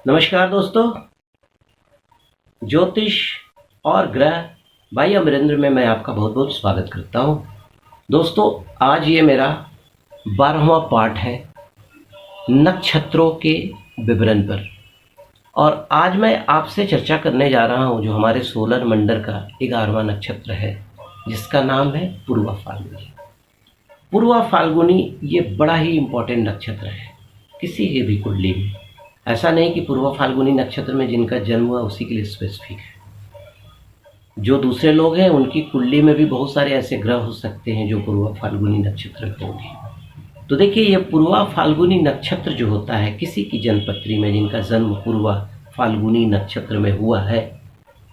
नमस्कार दोस्तों, ज्योतिष और ग्रह भाई अमरेंद्र में मैं आपका बहुत बहुत स्वागत करता हूं। दोस्तों, आज ये मेरा 12वां पार्ट है नक्षत्रों के विवरण पर। और आज मैं आपसे चर्चा करने जा रहा हूं जो हमारे सोलर मंडल का 11वां नक्षत्र है, जिसका नाम है पूर्वा फाल्गुनी। पूर्वा फाल्गुनी ये बड़ा ही इम्पोर्टेंट नक्षत्र है किसी के भी कुंडली में। ऐसा नहीं कि पूर्वा फाल्गुनी नक्षत्र में जिनका जन्म हुआ उसी के लिए स्पेसिफिक है। जो दूसरे लोग हैं उनकी कुंडली में भी बहुत सारे ऐसे ग्रह हो सकते हैं जो पूर्वा फाल्गुनी नक्षत्र में होंगे। तो देखिए, ये पूर्वा फाल्गुनी नक्षत्र जो होता है किसी की जन्मपत्री में जिनका जन्म पूर्वा फाल्गुनी नक्षत्र में हुआ है,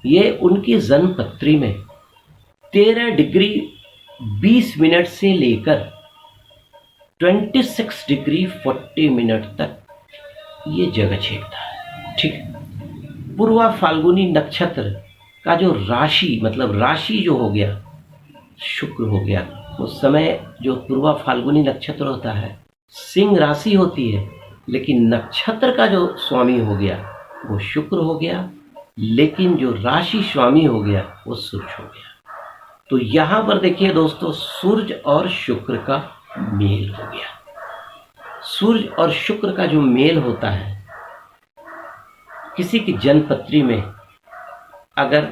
ये उनकी जन्मपत्री में 13 डिग्री 20 मिनट से लेकर 26 डिग्री 40 मिनट तक ये जगह छेड़ता है। ठीक है। पूर्वा फाल्गुनी नक्षत्र का जो राशि मतलब राशि जो हो गया शुक्र हो गया। उस समय जो पूर्वा फाल्गुनी नक्षत्र होता है सिंह राशि होती है, लेकिन नक्षत्र का जो स्वामी हो गया वो शुक्र हो गया, लेकिन जो राशि स्वामी हो गया वो सूर्य हो गया। तो यहाँ पर देखिए दोस्तों, सूर्य और शुक्र का मेल हो गया। सूर्य और शुक्र का जो मेल होता है किसी की जन्मपत्री में, अगर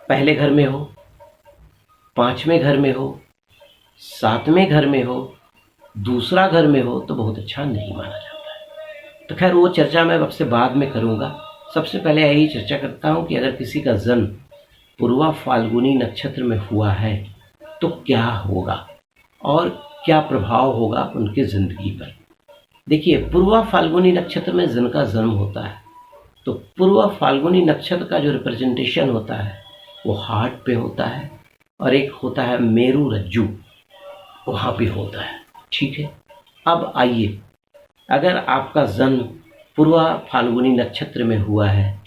पहले घर में हो, 5वें घर में हो, 7वें घर में हो, दूसरा घर में हो, तो बहुत अच्छा नहीं माना जाता है। तो खैर वो चर्चा मैं आपसे बाद में करूंगा। सबसे पहले यही चर्चा करता हूं कि अगर किसी का जन्म पूर्वा फाल्गुनी नक्षत्र में हुआ है तो क्या होगा और क्या प्रभाव होगा उनकी जिंदगी पर। देखिए, पूर्वा फाल्गुनी नक्षत्र में जिनका जन्म होता है तो पूर्वा फाल्गुनी नक्षत्र का जो रिप्रेजेंटेशन होता है वो हार्ट पे होता है, और एक होता है मेरु रज्जु, वहाँ पे होता है। ठीक है। अब आइए, अगर आपका जन्म पूर्वा फाल्गुनी नक्षत्र में हुआ है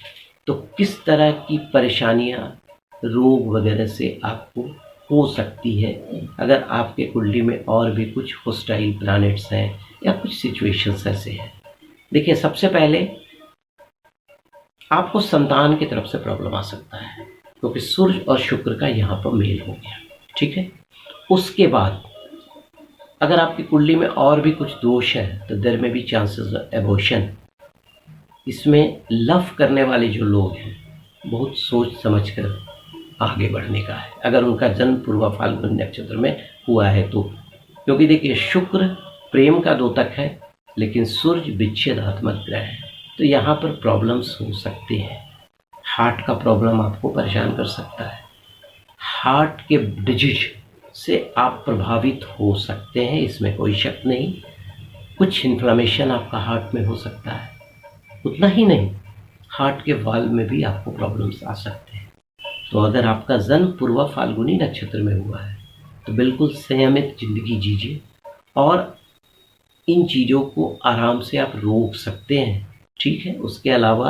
तो किस तरह की परेशानियाँ रोग वगैरह से आपको हो सकती है अगर आपके कुंडली में और भी कुछ होस्टाइल प्लैनेट्स हैं या कुछ सिचुएशंस ऐसे हैं। देखिए, सबसे पहले आपको संतान की तरफ से प्रॉब्लम आ सकता है क्योंकि सूर्य और शुक्र का यहाँ पर मेल हो गया। ठीक है। उसके बाद अगर आपकी कुंडली में और भी कुछ दोष है तो देयर में भी चांसेस ऑफ एबॉर्शन। इसमें लव करने वाले जो लोग हैं बहुत सोच समझकर आगे बढ़ने का है अगर उनका जन्म पूर्वा फाल्गुनी नक्षत्र में हुआ है तो। क्योंकि देखिए, शुक्र प्रेम का द्योतक है, लेकिन सूर्य विच्छेदात्मक ग्रह है, तो यहाँ पर प्रॉब्लम्स हो सकते हैं। हार्ट का प्रॉब्लम आपको परेशान कर सकता है। हार्ट के डिजीज से आप प्रभावित हो सकते हैं, इसमें कोई शक नहीं। कुछ इन्फ्लामेशन आपका हार्ट में हो सकता है। उतना ही नहीं, हार्ट के वाल्व में भी आपको प्रॉब्लम्स आ सकते हैं। तो अगर आपका जन्म पूर्वा फाल्गुनी नक्षत्र में हुआ है तो बिल्कुल संयमित जिंदगी जीजिए और इन चीज़ों को आराम से आप रोक सकते हैं। ठीक है। उसके अलावा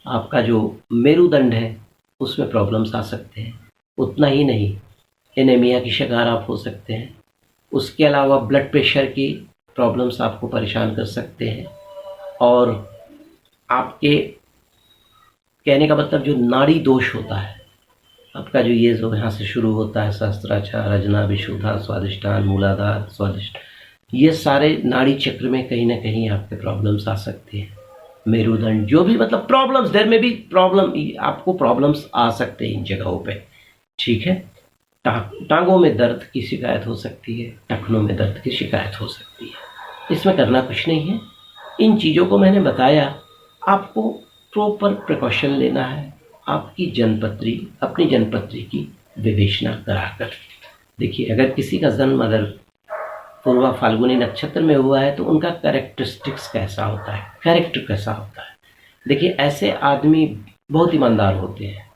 आपका जो मेरुदंड है उसमें प्रॉब्लम्स आ सकते हैं। उतना ही नहीं, एनीमिया की शिकार आप हो सकते हैं। उसके अलावा ब्लड प्रेशर की प्रॉब्लम्स आपको परेशान कर सकते हैं। और आपके कहने का मतलब जो नाड़ी दोष होता है आपका, जो ये जो यहाँ से शुरू होता है सहस्त्राचार, रजना, विशुद्धा, स्वादिष्टान, मूलाधार, स्वादिष्ट, ये सारे नाड़ी चक्र में कहीं ना कहीं आपके प्रॉब्लम्स आ सकते हैं। मेरुदंड, जो भी मतलब प्रॉब्लम्स, देर में भी प्रॉब्लम, आपको प्रॉब्लम्स आ सकते हैं इन जगहों पे। ठीक है। टांगों में दर्द की शिकायत हो सकती है, टखनों में दर्द की शिकायत हो सकती है। इसमें करना कुछ नहीं है। इन चीज़ों को मैंने बताया, आपको प्रॉपर प्रिकॉशन लेना है। आपकी जन्मपत्री, अपनी जन्मपत्री की विवेचना कराकर देखिए, अगर किसी का जन्म अगर पूर्वा फाल्गुनी नक्षत्र में हुआ है तो उनका कैरेक्टरिस्टिक्स कैसा होता है, कैरेक्टर कैसा होता है। देखिए, ऐसे आदमी बहुत ईमानदार होते हैं,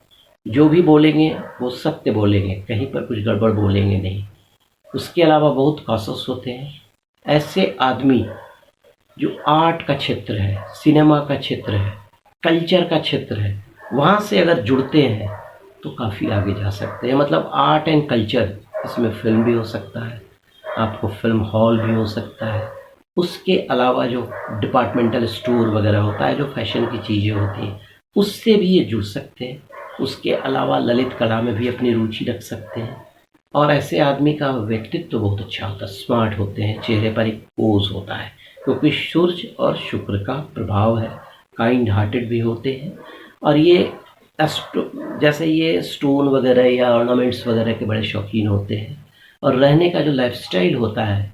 जो भी बोलेंगे वो सत्य बोलेंगे, कहीं पर कुछ गड़बड़ बोलेंगे नहीं। उसके अलावा बहुत कॉशस होते हैं। ऐसे आदमी जो आर्ट का क्षेत्र है, सिनेमा का क्षेत्र है, कल्चर का क्षेत्र है, वहाँ से अगर जुड़ते हैं तो काफ़ी आगे जा सकते हैं। मतलब आर्ट एंड कल्चर, इसमें फिल्म भी हो सकता है, आपको फिल्म हॉल भी हो सकता है, उसके अलावा जो डिपार्टमेंटल स्टोर वगैरह होता है, जो फैशन की चीज़ें होती हैं, उससे भी ये जुड़ सकते हैं। उसके अलावा ललित कला में भी अपनी रुचि रख सकते हैं। और ऐसे आदमी का व्यक्तित्व तो बहुत अच्छा होता है, स्मार्ट होते हैं, चेहरे पर एक पोज होता है, क्योंकि सूर्य और शुक्र का प्रभाव है। काइंड हार्टेड भी होते हैं। और ये जैसे ये स्टोन वगैरह या ऑर्नामेंट्स वगैरह के बड़े शौकीन होते हैं। और रहने का जो लाइफस्टाइल होता है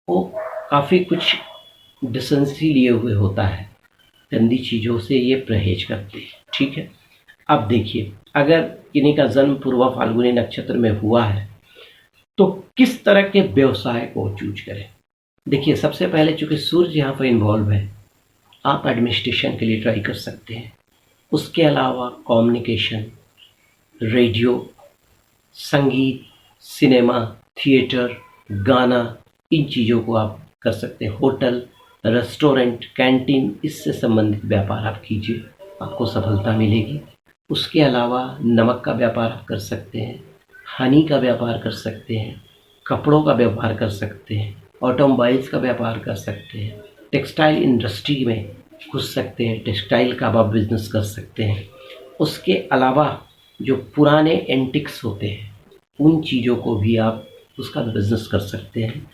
वो काफ़ी कुछ डिसेंसी लिए हुए होता है, गंदी चीज़ों से ये परहेज करते हैं। ठीक है। अब देखिए, अगर किन्हीं का जन्म पूर्वा फाल्गुनी नक्षत्र में हुआ है तो किस तरह के व्यवसाय को चूज करें। देखिए, सबसे पहले चूंकि सूर्य यहाँ पर इन्वॉल्व है, आप एडमिनिस्ट्रेशन के लिए ट्राई कर सकते हैं। उसके अलावा कम्युनिकेशन, रेडियो, संगीत, सिनेमा, थिएटर, गाना, इन चीज़ों को आप कर सकते हैं। होटल, रेस्टोरेंट, कैंटीन, इससे संबंधित व्यापार आप कीजिए, आपको सफलता मिलेगी। उसके अलावा नमक का व्यापार आप कर सकते हैं, हनी का व्यापार कर सकते हैं, कपड़ों का व्यापार कर सकते हैं, ऑटोमोबाइल्स का व्यापार कर सकते हैं, टेक्सटाइल इंडस्ट्री में घुस सकते हैं, टेक्सटाइल का आप बिज़नेस कर सकते हैं। उसके अलावा जो पुराने एंटिक्स होते हैं उन चीज़ों को भी आप उसका बिज़नेस कर सकते हैं।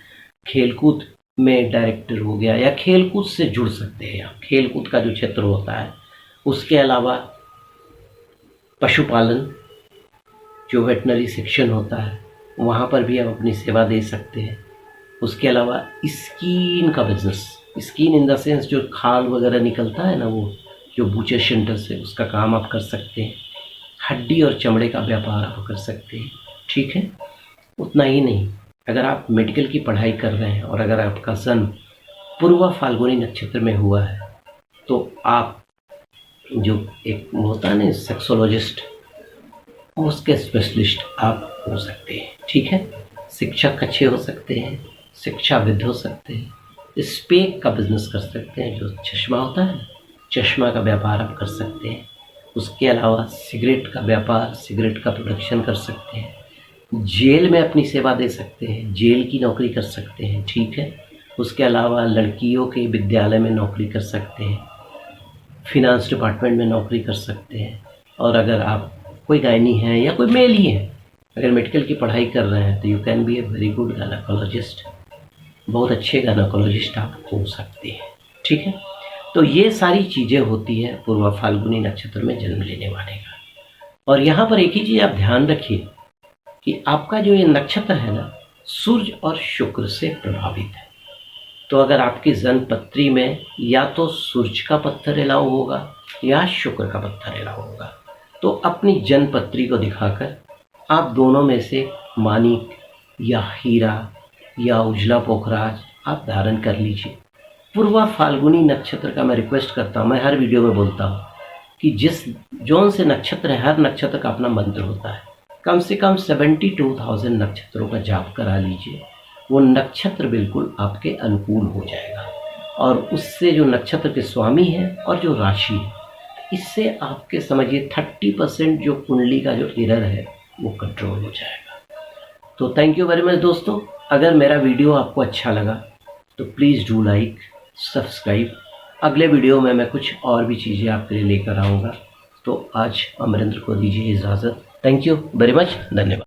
खेलकूद में डायरेक्टर हो गया, या खेलकूद से जुड़ सकते हैं आप, खेलकूद का जो क्षेत्र होता है। उसके अलावा पशुपालन, जो वेटनरी सेक्शन होता है, वहाँ पर भी आप अपनी सेवा दे सकते हैं। उसके अलावा स्किन का business, skin in the sense जो खाल वगैरह निकलता है ना, वो जो बूचर सेंटर से, उसका काम आप कर सकते हैं। हड्डी और चमड़े का व्यापार आप कर सकते हैं। ठीक है। उतना ही नहीं, अगर आप मेडिकल की पढ़ाई कर रहे हैं और अगर आपका जन्म पूर्वा फाल्गुनी नक्षत्र में हुआ है तो आप जो एक होता है ना सेक्सोलॉजिस्ट, उसके स्पेशलिस्ट आप हो सकते हैं। ठीक है। शिक्षक अच्छे हो सकते हैं, शिक्षाविद हो सकते हैं, स्पेक का बिजनेस कर सकते हैं, जो चश्मा होता है, चश्मा का व्यापार आप कर सकते हैं। उसके अलावा सिगरेट का व्यापार, सिगरेट का प्रोडक्शन कर सकते हैं। जेल में अपनी सेवा दे सकते हैं, जेल की नौकरी कर सकते हैं। ठीक है। उसके अलावा लड़कियों के विद्यालय में नौकरी कर सकते हैं, फिनांस डिपार्टमेंट में नौकरी कर सकते हैं। और अगर आप कोई गायनी हैं या कोई मेल ही हैं, अगर मेडिकल की पढ़ाई कर रहे हैं तो you can be a very good gynaecologist, बहुत अच्छे गायनेकोलॉजिस्ट आप हो सकते हैं। ठीक है। तो ये सारी चीज़ें होती हैं पूर्वा फाल्गुनी नक्षत्र में जन्म लेने वाले का। और यहाँ पर एक ही चीज़ आप ध्यान रखिए कि आपका जो ये नक्षत्र है ना, सूर्य और शुक्र से प्रभावित है। तो अगर आपकी जन्म पत्री में या तो सूर्य का पत्थर अलाउ होगा या शुक्र का पत्थर अलाउ होगा, तो अपनी जन्म पत्री को दिखाकर आप दोनों में से मानिक या हीरा या उजला पोखराज आप धारण कर लीजिए। पूर्वा फाल्गुनी नक्षत्र का मैं रिक्वेस्ट करता हूँ, मैं हर वीडियो में बोलता हूँ कि जिस जौन से नक्षत्र है, हर नक्षत्र का अपना मंत्र होता है। कम से कम 72,000 नक्षत्रों का जाप करा लीजिए, वो नक्षत्र बिल्कुल आपके अनुकूल हो जाएगा। और उससे जो नक्षत्र के स्वामी हैं और जो राशि है, इससे आपके समझिए 30% जो कुंडली का जो एरर है वो कंट्रोल हो जाएगा। तो थैंक यू वेरी मच दोस्तों। अगर मेरा वीडियो आपको अच्छा लगा तो प्लीज़ डू लाइक, सब्सक्राइब। अगले वीडियो में मैं कुछ और भी चीज़ें आपके लिए लेकर आऊँगा। तो आज अमरेंद्र को दीजिए इजाज़त। थैंक यू वेरी मच, धन्यवाद।